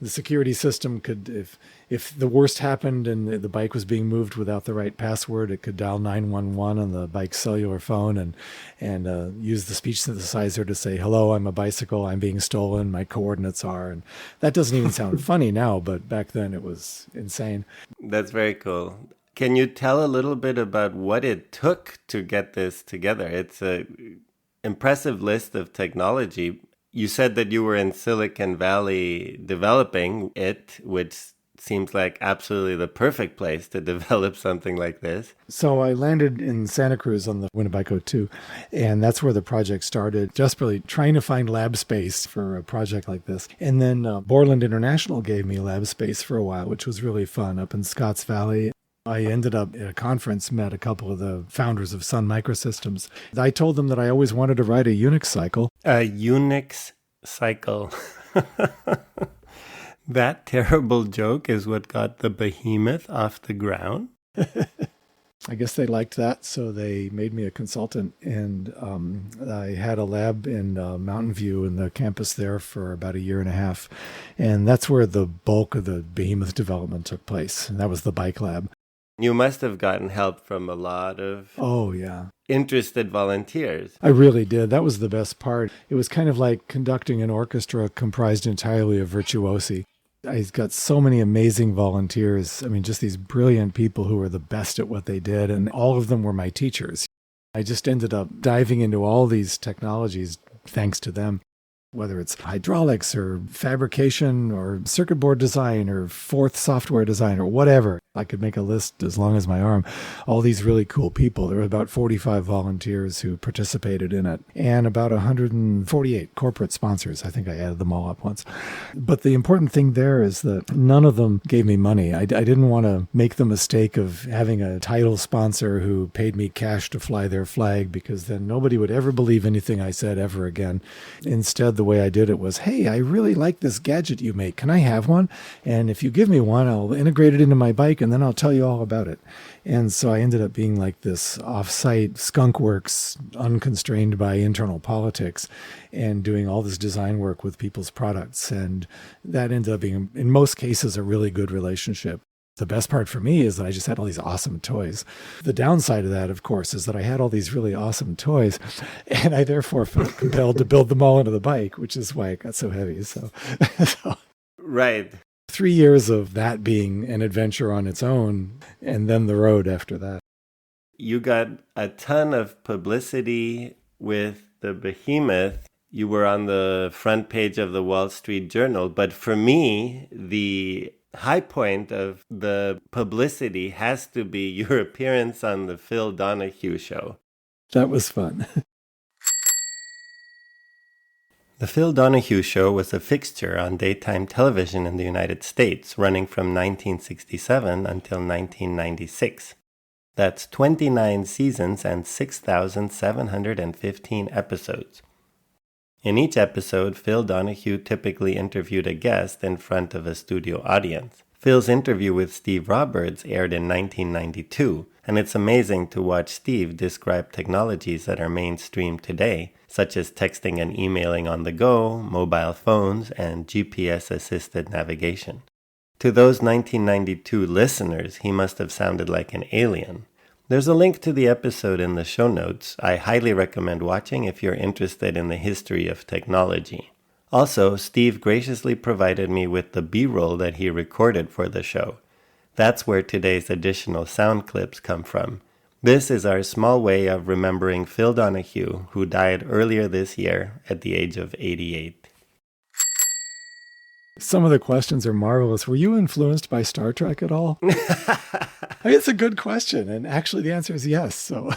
the security system could, if the worst happened and the bike was being moved without the right password, it could dial 911 on the bike's cellular phone and use the speech synthesizer to say, "Hello, I'm a bicycle. I'm being stolen. My coordinates are." And that doesn't even sound funny now, but back then it was insane. That's very cool. Can you tell a little bit about what it took to get this together? It's an impressive list of technology. You said that you were in Silicon Valley developing it, which seems like absolutely the perfect place to develop something like this. So I landed in Santa Cruz on the Winnebiko II, and that's where the project started, desperately trying to find lab space for a project like this. And then Borland International gave me lab space for a while, which was really fun up in Scotts Valley. I ended up at a conference, met a couple of the founders of Sun Microsystems. I told them that I always wanted to ride a Unix cycle. A Unix cycle. That terrible joke is what got the Behemoth off the ground. I guess they liked that, so they made me a consultant. And I had a lab in Mountain View in the campus there for about a year and a half. And that's where the bulk of the Behemoth development took place. And that was the bike lab. You must have gotten help from a lot of interested volunteers. I really did. That was the best part. It was kind of like conducting an orchestra comprised entirely of virtuosi. I got so many amazing volunteers. I mean, just these brilliant people who were the best at what they did, and all of them were my teachers. I just ended up diving into all these technologies thanks to them. Whether it's hydraulics or fabrication or circuit board design or fourth software design or whatever. I could make a list as long as my arm. All these really cool people. There were about 45 volunteers who participated in it and about 148 corporate sponsors. I think I added them all up once. But the important thing there is that none of them gave me money. I didn't want to make the mistake of having a title sponsor who paid me cash to fly their flag, because then nobody would ever believe anything I said ever again. Instead, the way I did it was, "Hey, I really like this gadget you make. Can I have one? And if you give me one, I'll integrate it into my bike and then I'll tell you all about it." And so I ended up being like this off-site skunkworks, unconstrained by internal politics, and doing all this design work with people's products. And that ended up being, in most cases, a really good relationship. The best part for me is that I just had all these awesome toys. The downside of that, of course, is that I had all these really awesome toys, and I therefore felt compelled to build them all into the bike, which is why it got so heavy. So Right. 3 years of that being an adventure on its own, and then the road after that. You got a ton of publicity with the Behemoth. You were on the front page of the Wall Street Journal. But for me, the high point of the publicity has to be your appearance on the Phil Donahue Show. That was fun. The Phil Donahue Show was a fixture on daytime television in the United States, running from 1967 until 1996. That's 29 seasons and 6,715 episodes. In each episode, Phil Donahue typically interviewed a guest in front of a studio audience. Phil's interview with Steve Roberts aired in 1992, and it's amazing to watch Steve describe technologies that are mainstream today, such as texting and emailing on the go, mobile phones, and GPS-assisted navigation. To those 1992 listeners, he must have sounded like an alien. There's a link to the episode in the show notes. I highly recommend watching if you're interested in the history of technology. Also, Steve graciously provided me with the B-roll that he recorded for the show. That's where today's additional sound clips come from. This is our small way of remembering Phil Donahue, who died earlier this year at the age of 88. Some of the questions are marvelous. Were you influenced by Star Trek at all? It's a good question. And actually, the answer is yes. So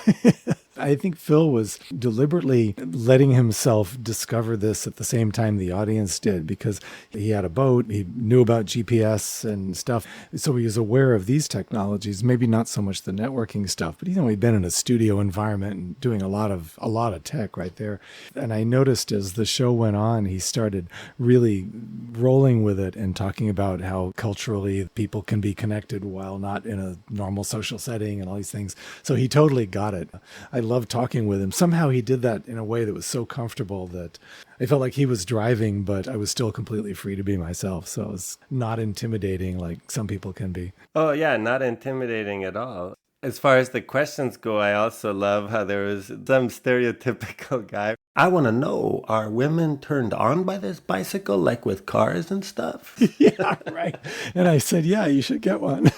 I think Phil was deliberately letting himself discover this at the same time the audience did, because he had a boat, he knew about GPS and stuff. So he was aware of these technologies, maybe not so much the networking stuff, but he'd been in a studio environment and doing a lot of tech right there. And I noticed as the show went on, he started really rolling with it and talking about how culturally people can be connected while not in a normal social setting and all these things. So he totally got it. I loved talking with him. Somehow he did that in a way that was so comfortable that I felt like he was driving, but I was still completely free to be myself. So it was not intimidating like some people can be. Oh yeah, not intimidating at all. As far as the questions go, I also love how there was some stereotypical guy. I want to know, are women turned on by this bicycle, like with cars and stuff? Yeah, right. And I said, yeah, you should get one.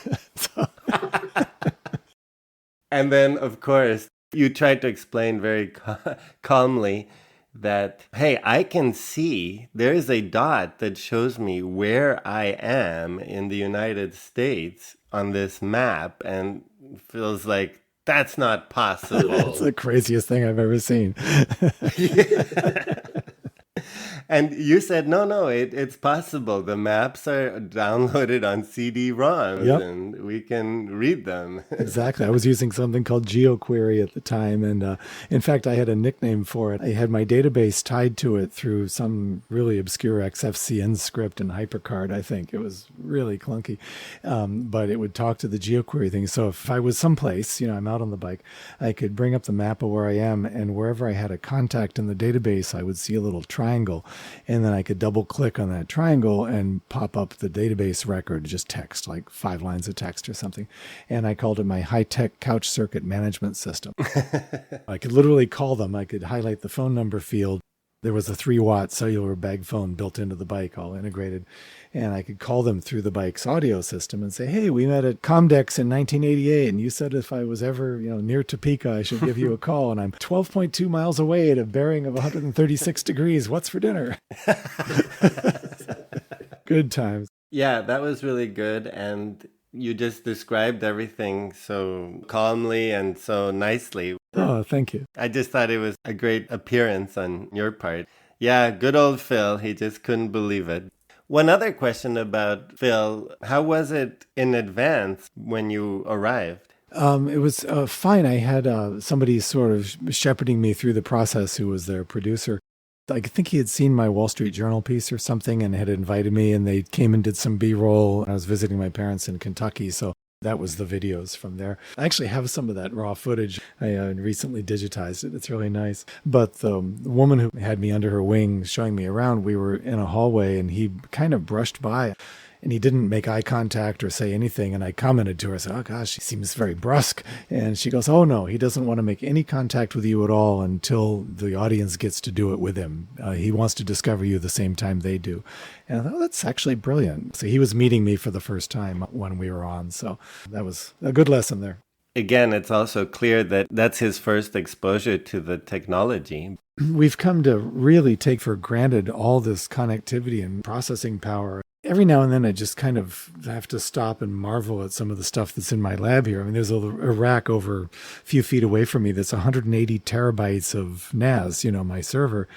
And then, of course, you tried to explain very calmly that, hey, I can see there's a dot that shows me where I am in the United States on this map, and feels like that's not possible. That's the craziest thing I've ever seen. And you said, no, it's possible. The maps are downloaded on CD-ROMs, yep. And we can read them. Exactly. I was using something called GeoQuery at the time. And in fact, I had a nickname for it. I had my database tied to it through some really obscure XFCN script in HyperCard, I think. It was really clunky. But it would talk to the GeoQuery thing. So if I was someplace, I'm out on the bike, I could bring up the map of where I am. And wherever I had a contact in the database, I would see a little triangle. And then I could double click on that triangle and pop up the database record, just text, like 5 lines of text or something. And I called it my high-tech couch circuit management system. I could literally call them. I could highlight the phone number field. There was a 3-watt cellular bag phone built into the bike, all integrated. And I could call them through the bike's audio system and say, hey, we met at Comdex in 1988, and you said if I was ever near Topeka, I should give you a call. And I'm 12.2 miles away at a bearing of 136 degrees. What's for dinner? Good times. Yeah, that was really good. And you just described everything so calmly and so nicely. Oh, thank you. I just thought it was a great appearance on your part. Yeah, good old Phil. He just couldn't believe it. One other question about Phil. How was it in advance when you arrived? It was fine. I had somebody sort of shepherding me through the process who was their producer. I think he had seen my Wall Street Journal piece or something and had invited me, and they came and did some B-roll. I was visiting my parents in Kentucky, so that was the videos from there. I actually have some of that raw footage. I recently digitized it. It's really nice. But the woman who had me under her wing showing me around, we were in a hallway and he kind of brushed by and he didn't make eye contact or say anything. And I commented to her, I said, oh gosh, he seems very brusque. And she goes, oh no, he doesn't want to make any contact with you at all until the audience gets to do it with him. He wants to discover you the same time they do. And I thought, oh, that's actually brilliant. So he was meeting me for the first time when we were on. So that was a good lesson there. Again, it's also clear that that's his first exposure to the technology. We've come to really take for granted all this connectivity and processing power. Every now and then I just kind of have to stop and marvel at some of the stuff that's in my lab here. I mean, there's a rack over a few feet away from me that's 180 terabytes of NAS, my server.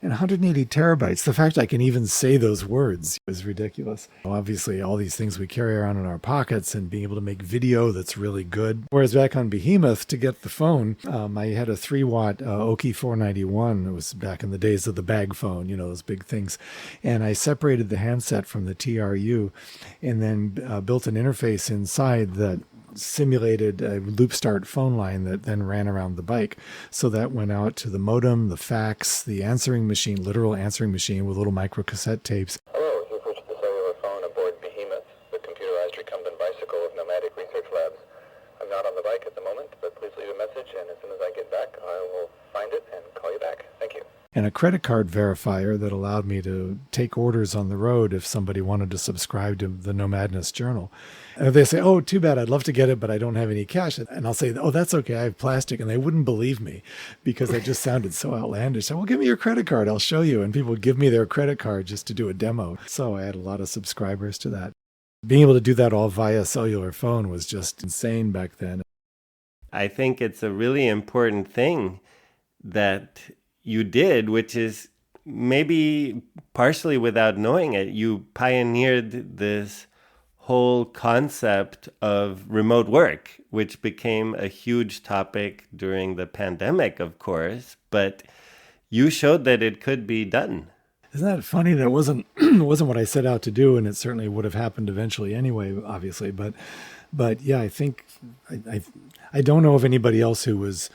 And 180 terabytes, the fact I can even say those words is ridiculous. Obviously, all these things we carry around in our pockets and being able to make video that's really good. Whereas back on BEHEMOTH, to get the phone, I had a 3-watt Oki 491. It was back in the days of the bag phone, those big things. And I separated the handset from the TRU and then built an interface inside that simulated a loop start phone line that then ran around the bike. So that went out to the modem, the fax, the answering machine, literal answering machine with little micro cassette tapes. Hello, you've reached the cellular phone aboard BEHEMOTH. The and a credit card verifier that allowed me to take orders on the road if somebody wanted to subscribe to the Nomadness Journal. And they say, oh, too bad, I'd love to get it, but I don't have any cash. And I'll say, oh, that's okay, I have plastic. And they wouldn't believe me because it just sounded so outlandish. So, well, give me your credit card, I'll show you. And people would give me their credit card just to do a demo. So I had a lot of subscribers to that. Being able to do that all via cellular phone was just insane back then. I think it's a really important thing that you did, which is maybe partially without knowing it, you pioneered this whole concept of remote work, which became a huge topic during the pandemic, of course, but you showed that it could be done. Isn't that funny? That wasn't what I set out to do, and it certainly would have happened eventually anyway, obviously. But yeah, I think I don't know of anybody else who was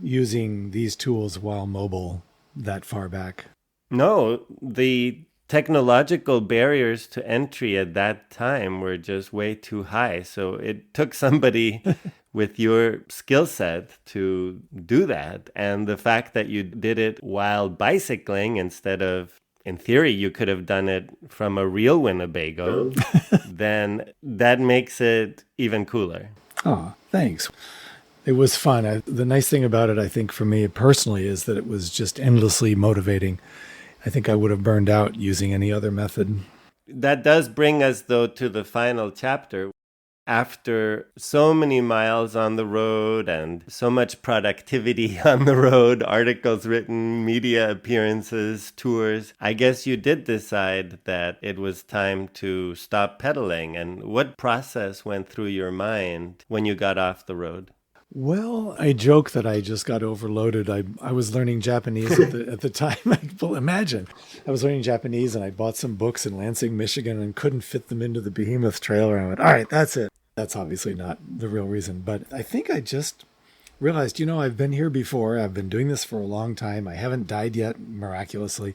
using these tools while mobile that far back. No, the technological barriers to entry at that time were just way too high. So it took somebody with your skill set to do that. And the fact that you did it while bicycling instead of, in theory, you could have done it from a real Winnebago, then that makes it even cooler. Oh, thanks. It was fun. The nice thing about it, I think, for me personally, is that it was just endlessly motivating. I think I would have burned out using any other method. That does bring us, though, to the final chapter. After so many miles on the road and so much productivity on the road, articles written, media appearances, tours, I guess you did decide that it was time to stop pedaling. And what process went through your mind when you got off the road? Well, I joke that I just got overloaded. I was learning Japanese at the time. Imagine. I was learning Japanese and I bought some books in Lansing, Michigan and couldn't fit them into the BEHEMOTH trailer. And I went, all right, that's it. That's obviously not the real reason. But I think I just realized, I've been here before. I've been doing this for a long time. I haven't died yet, miraculously.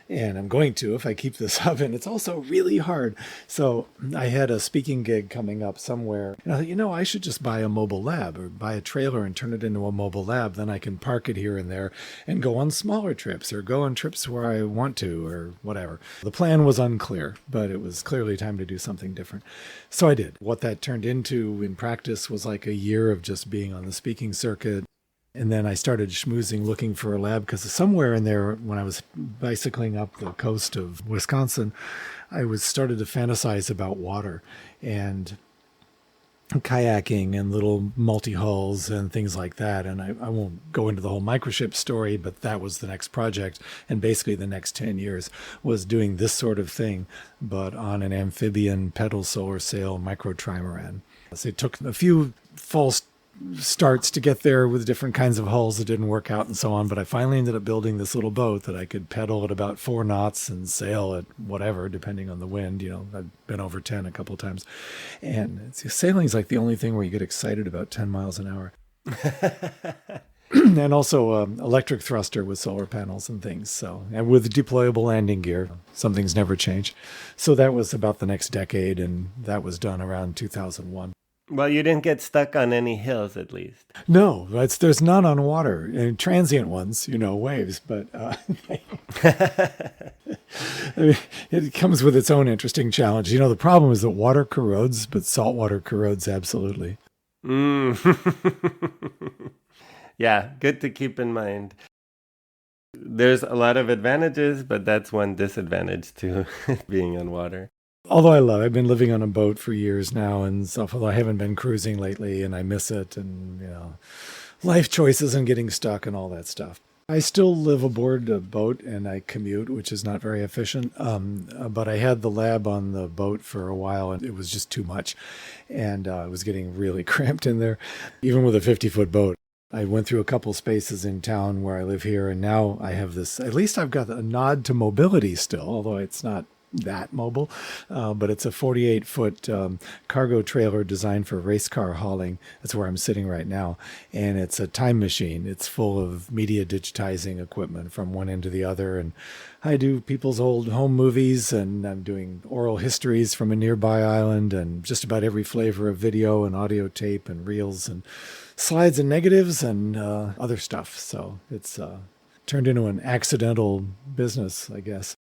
And I'm going to if I keep this up. And it's also really hard. So I had a speaking gig coming up somewhere. And I thought, I should just buy a mobile lab or buy a trailer and turn it into a mobile lab. Then I can park it here and there and go on smaller trips or go on trips where I want to or whatever. The plan was unclear, but it was clearly time to do something different. So I did. What that turned into in practice was like a year of just being on the speaking circuit. And then I started schmoozing, looking for a lab, because somewhere in there, when I was bicycling up the coast of Wisconsin, I started to fantasize about water and kayaking and little multi-hulls and things like that. And I won't go into the whole microship story, but that was the next project. And basically the next 10 years was doing this sort of thing, but on an amphibian pedal solar sail micro trimaran. So it took a few false starts to get there with different kinds of hulls that didn't work out and so on. But I finally ended up building this little boat that I could pedal at about 4 knots and sail at whatever, depending on the wind. I've been over 10 a couple of times. And sailing is like the only thing where you get excited about 10 miles an hour. And also electric thruster with solar panels and things. So, and with deployable landing gear, some things never change. So that was about the next decade, and that was done around 2001. Well, you didn't get stuck on any hills, at least. No, there's none on water, and transient ones, waves. But it comes with its own interesting challenge. The problem is that water corrodes, but salt water corrodes absolutely. Yeah, good to keep in mind. There's a lot of advantages, but that's one disadvantage to being on water. Although I've been living on a boat for years now and stuff, although I haven't been cruising lately and I miss it and, life choices and getting stuck and all that stuff. I still live aboard a boat and I commute, which is not very efficient. But I had the lab on the boat for a while and it was just too much. And I was getting really cramped in there, even with a 50-foot boat. I went through a couple spaces in town where I live here. And now I have this, at least I've got a nod to mobility still, although it's not that mobile, but it's a 48-foot cargo trailer designed for race car hauling. That's where I'm sitting right now. And it's a time machine. It's full of media digitizing equipment from one end to the other. And I do people's old home movies, and I'm doing oral histories from a nearby island, and just about every flavor of video and audio tape and reels and slides and negatives and other stuff. So it's turned into an accidental business, I guess.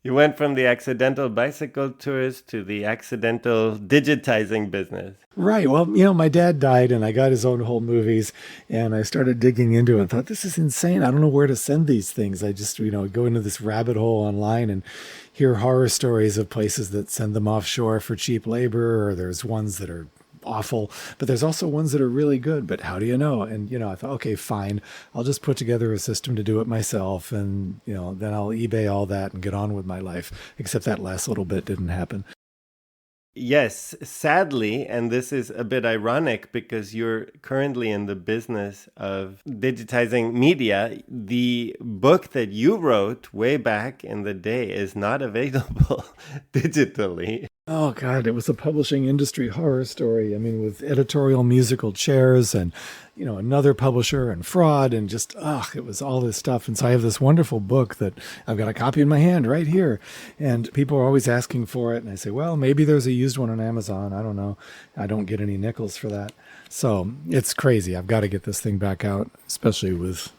You went from the accidental bicycle tours to the accidental digitizing business. Right. Well, my dad died and I got his own whole movies and I started digging into it and thought, this is insane. I don't know where to send these things. I just, go into this rabbit hole online and hear horror stories of places that send them offshore for cheap labor, or there's ones that are awful, but there's also ones that are really good. But how do you know? And, I thought, okay, fine. I'll just put together a system to do it myself. And, then I'll eBay all that and get on with my life. Except that last little bit didn't happen. Yes, sadly, and this is a bit ironic because you're currently in the business of digitizing media, the book that you wrote way back in the day is not available digitally. Oh, God, it was a publishing industry horror story. I mean, with editorial musical chairs and, another publisher and fraud and just, it was all this stuff. And so I have this wonderful book that I've got a copy in my hand right here. And people are always asking for it. And I say, well, maybe there's a used one on Amazon. I don't know. I don't get any nickels for that. So it's crazy. I've got to get this thing back out, especially with,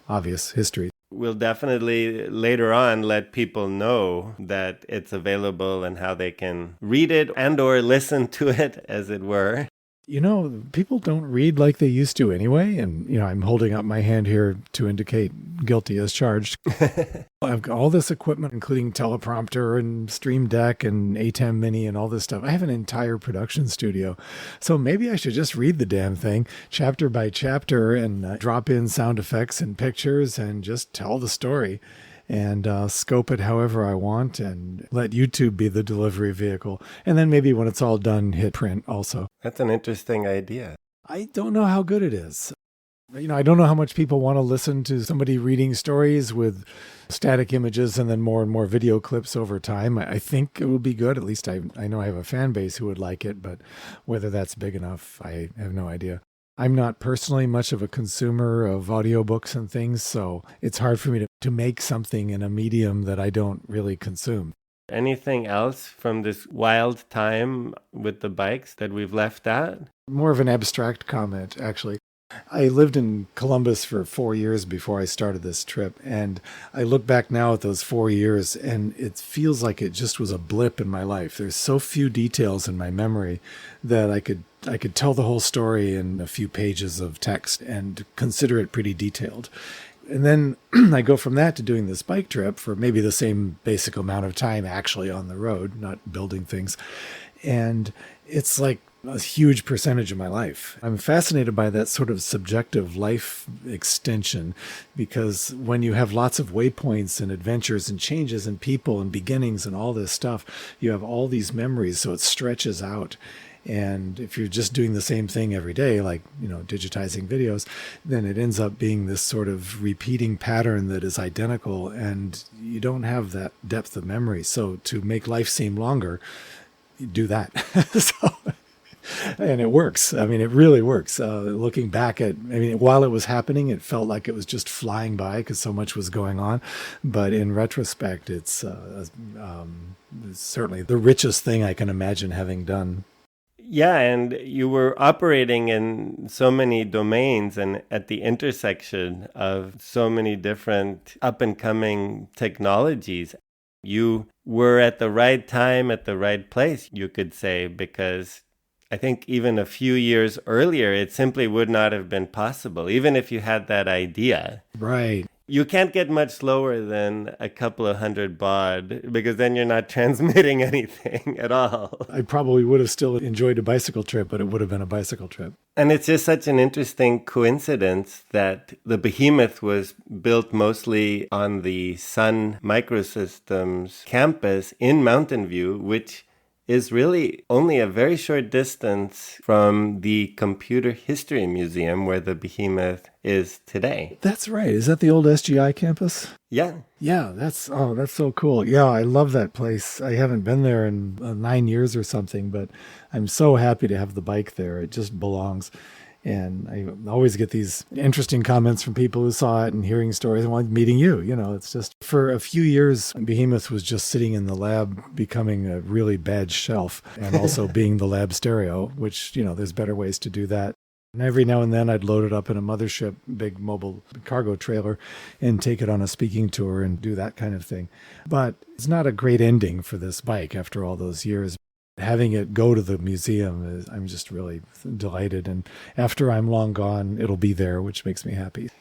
obvious history. We'll definitely later on let people know that it's available and how they can read it and or listen to it, as it were. People don't read like they used to anyway. And, I'm holding up my hand here to indicate guilty as charged. I've got all this equipment, including teleprompter and Stream Deck and ATEM Mini and all this stuff. I have an entire production studio. So maybe I should just read the damn thing chapter by chapter and drop in sound effects and pictures and just tell the story. And scope it however I want and let YouTube be the delivery vehicle. And then maybe when it's all done, hit print also. That's an interesting idea. I don't know how good it is. I don't know how much people want to listen to somebody reading stories with static images and then more and more video clips over time. I think it will be good. At least I know I have a fan base who would like it, but whether that's big enough, I have no idea. I'm not personally much of a consumer of audiobooks and things, so it's hard for me to make something in a medium that I don't really consume. Anything else from this wild time with the bikes that we've left out? More of an abstract comment, actually. I lived in Columbus for 4 years before I started this trip, and I look back now at those 4 years, and it feels like it just was a blip in my life. There's so few details in my memory that I could tell the whole story in a few pages of text and consider it pretty detailed. And then I go from that to doing this bike trip for maybe the same basic amount of time actually on the road, not building things. And it's like a huge percentage of my life. I'm fascinated by that sort of subjective life extension, because when you have lots of waypoints and adventures and changes and people and beginnings and all this stuff, you have all these memories, so it stretches out. And if you're just doing the same thing every day, like, digitizing videos, then it ends up being this sort of repeating pattern that is identical, and you don't have that depth of memory. So to make life seem longer, you do that. And it works. I mean, it really works. Looking back while it was happening, it felt like it was just flying by because so much was going on. But in retrospect, it's certainly the richest thing I can imagine having done. Yeah, and you were operating in so many domains and at the intersection of so many different up-and-coming technologies. You were at the right time, at the right place, you could say, because I think even a few years earlier, it simply would not have been possible, even if you had that idea. Right. You can't get much lower than a couple of hundred baud, because then you're not transmitting anything at all. I probably would have still enjoyed a bicycle trip, but it would have been a bicycle trip. And it's just such an interesting coincidence that the BEHEMOTH was built mostly on the Sun Microsystems campus in Mountain View, which is really only a very short distance from the Computer History Museum where the BEHEMOTH is today. That's right. Is that the old SGI campus? Yeah. Yeah, that's so cool. Yeah, I love that place. I haven't been there in 9 years or something, but I'm so happy to have the bike there. It just belongs. And I always get these interesting comments from people who saw it and hearing stories and meeting you. It's just for a few years, BEHEMOTH was just sitting in the lab, becoming a really bad shelf and also being the lab stereo, which, there's better ways to do that. And every now and then I'd load it up in a mothership, big mobile cargo trailer, and take it on a speaking tour and do that kind of thing. But it's not a great ending for this bike after all those years. Having it go to the museum, I'm just really delighted. And after I'm long gone, it'll be there, which makes me happy.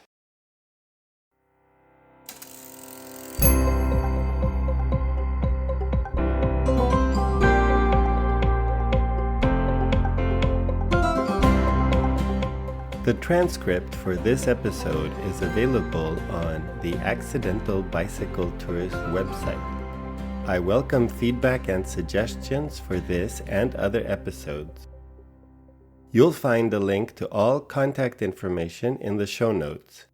The transcript for this episode is available on the Accidental Bicycle Tourist website. I welcome feedback and suggestions for this and other episodes. You'll find a link to all contact information in the show notes.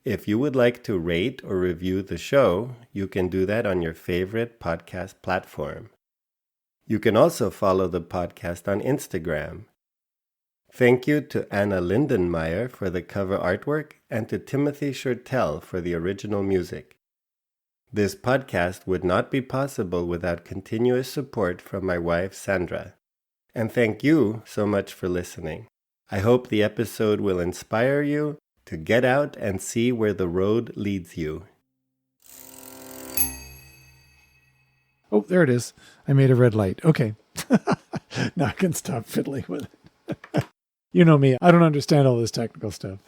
If you would like to rate or review the show, you can do that on your favorite podcast platform. You can also follow the podcast on Instagram. Thank you to Anna Lindenmeyer for the cover artwork and to Timothy Shurtell for the original music. This podcast would not be possible without continuous support from my wife, Sandra. And thank you so much for listening. I hope the episode will inspire you to get out and see where the road leads you. Oh, there it is. I made a red light. Okay. Now I can stop fiddling with it. You know me. I don't understand all this technical stuff.